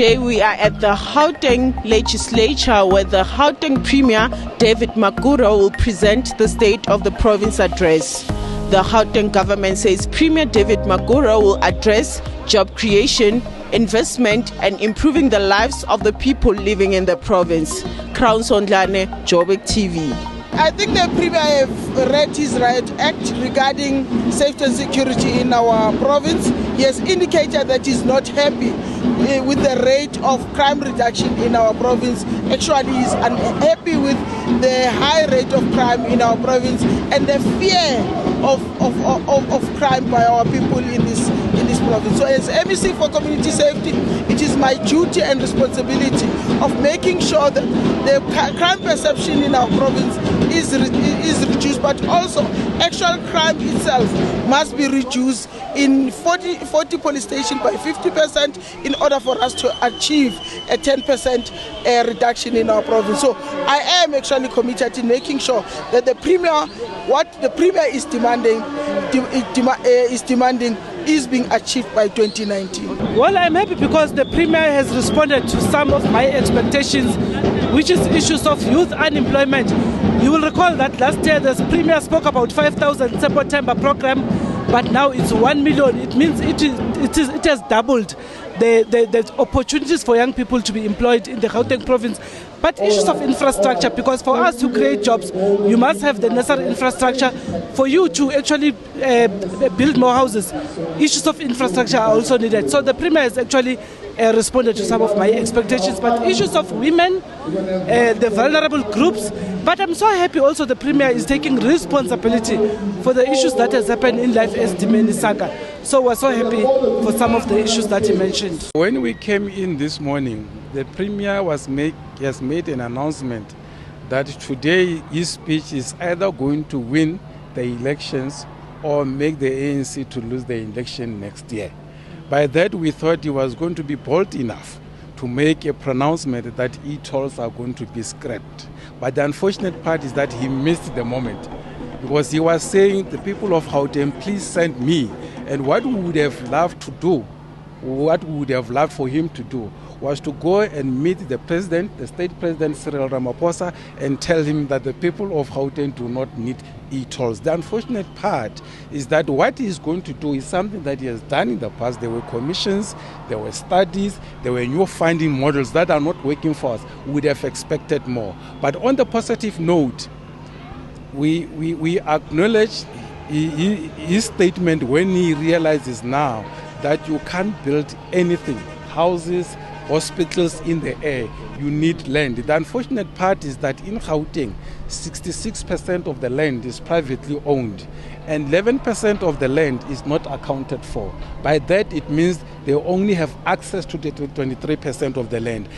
Today we are at the Gauteng legislature where the Gauteng Premier David Makhura will present the State of the Province address. The Gauteng government says Premier David Makhura will address job creation, investment and improving the lives of the people living in the province. Crown Sondlane, Joburgtv. I think the Premier have read his right act regarding safety and security in our province. He has indicated that he's not happy with the rate of crime reduction in our province. Actually, he's unhappy with the high rate of crime in our province and the fear of crime by our people in this province. So as MEC for Community Safety, it is my duty and responsibility of making sure that the crime perception in our province is reduced, but also actual crime itself must be reduced in 40 police stations by 50% in order for us to achieve a 10% reduction in our province. So I am actually committed in making sure that the Premier, what the Premier is demanding is being achieved by 2019. Well, I'm happy because the Premier has responded to some of my expectations, which is issues of youth unemployment. You will recall that last year the Premier spoke about 5,000 September program, but now it's 1 million. It means it has doubled the opportunities for young people to be employed in the Gauteng province. But issues of infrastructure, because for us to create jobs, you must have the necessary infrastructure. For you to actually build more houses, issues of infrastructure are also needed. So the Premier has actually responded to some of my expectations, but issues of women, the vulnerable groups. But I'm so happy also the Premier is taking responsibility for the issues that has happened in Life Estimeni Saga. So we're so happy for some of the issues that he mentioned. When we came in this morning, the Premier has made an announcement that today his speech is either going to win the elections or make the ANC to lose the election next year. By that, we thought he was going to be bold enough to make a pronouncement that e-tolls are going to be scrapped. But the unfortunate part is that he missed the moment, because he was saying, the people of Gauteng, please send me. And what we would have loved to do, what we would have loved for him to do, was to go and meet the president, the state president Cyril Ramaphosa, and tell him that the people of Gauteng do not need e-tolls. The unfortunate part is that what he's going to do is something that he has done in the past. There were commissions, there were studies, there were new funding models that are not working for us. We would have expected more. But on the positive note, we acknowledge his statement when he realizes now that you can't build anything, houses, hospitals in the air, you need land. The unfortunate part is that in Gauteng, 66% of the land is privately owned and 11% of the land is not accounted for. By that, it means they only have access to the 23% of the land.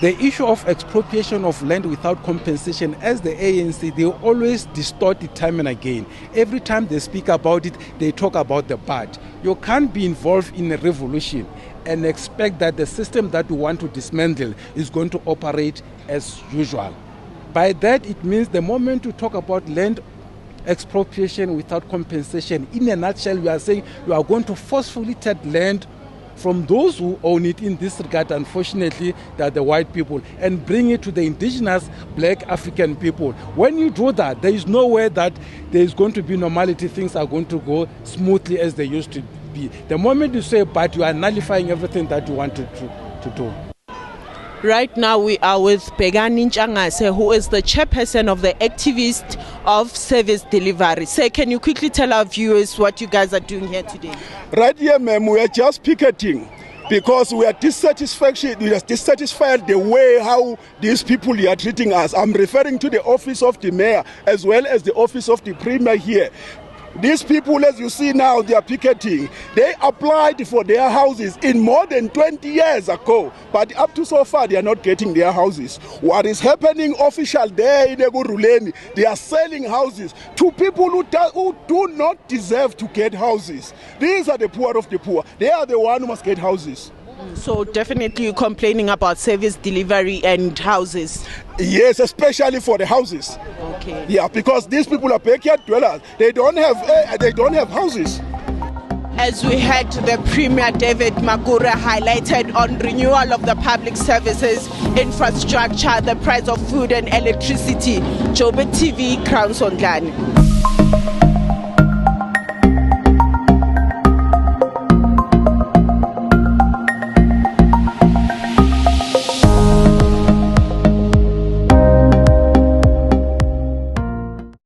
The issue of expropriation of land without compensation, as the ANC, they always distort it time and again. Every time they speak about it, they talk about the bad. You can't be involved in a revolution and expect that the system that you want to dismantle is going to operate as usual. By that, it means the moment you talk about land expropriation without compensation, in a nutshell, you are saying you are going to forcefully take land from those who own it, in this regard, unfortunately, that the white people, and bring it to the indigenous black African people. When you do that, there is no way that there is going to be normality, things are going to go smoothly as they used to be. The moment you say, but you are nullifying everything that you wanted to do. Right now we are with Begani Ntshangase, who is the chairperson of the Activist of Service Delivery. Sir, can you quickly tell our viewers what you guys are doing here today? Right here, ma'am, we are just picketing because we are dissatisfied the way how these people are treating us. I'm referring to the office of the mayor as well as the office of the premier here. These people, as you see now, they are picketing. They applied for their houses in more than 20 years ago, but up to so far, they are not getting their houses. What is happening official there in Eguruleni, they are selling houses to people who do not deserve to get houses. These are the poor of the poor. They are the ones who must get houses. So definitely you're complaining about service delivery and houses. Yes, especially for the houses. Okay. Yeah, because these people are backyard dwellers. They don't have houses. As we heard, the Premier David Maguire highlighted on renewal of the public services, infrastructure, the price of food and electricity. Joburgtv, Crown Sondlane.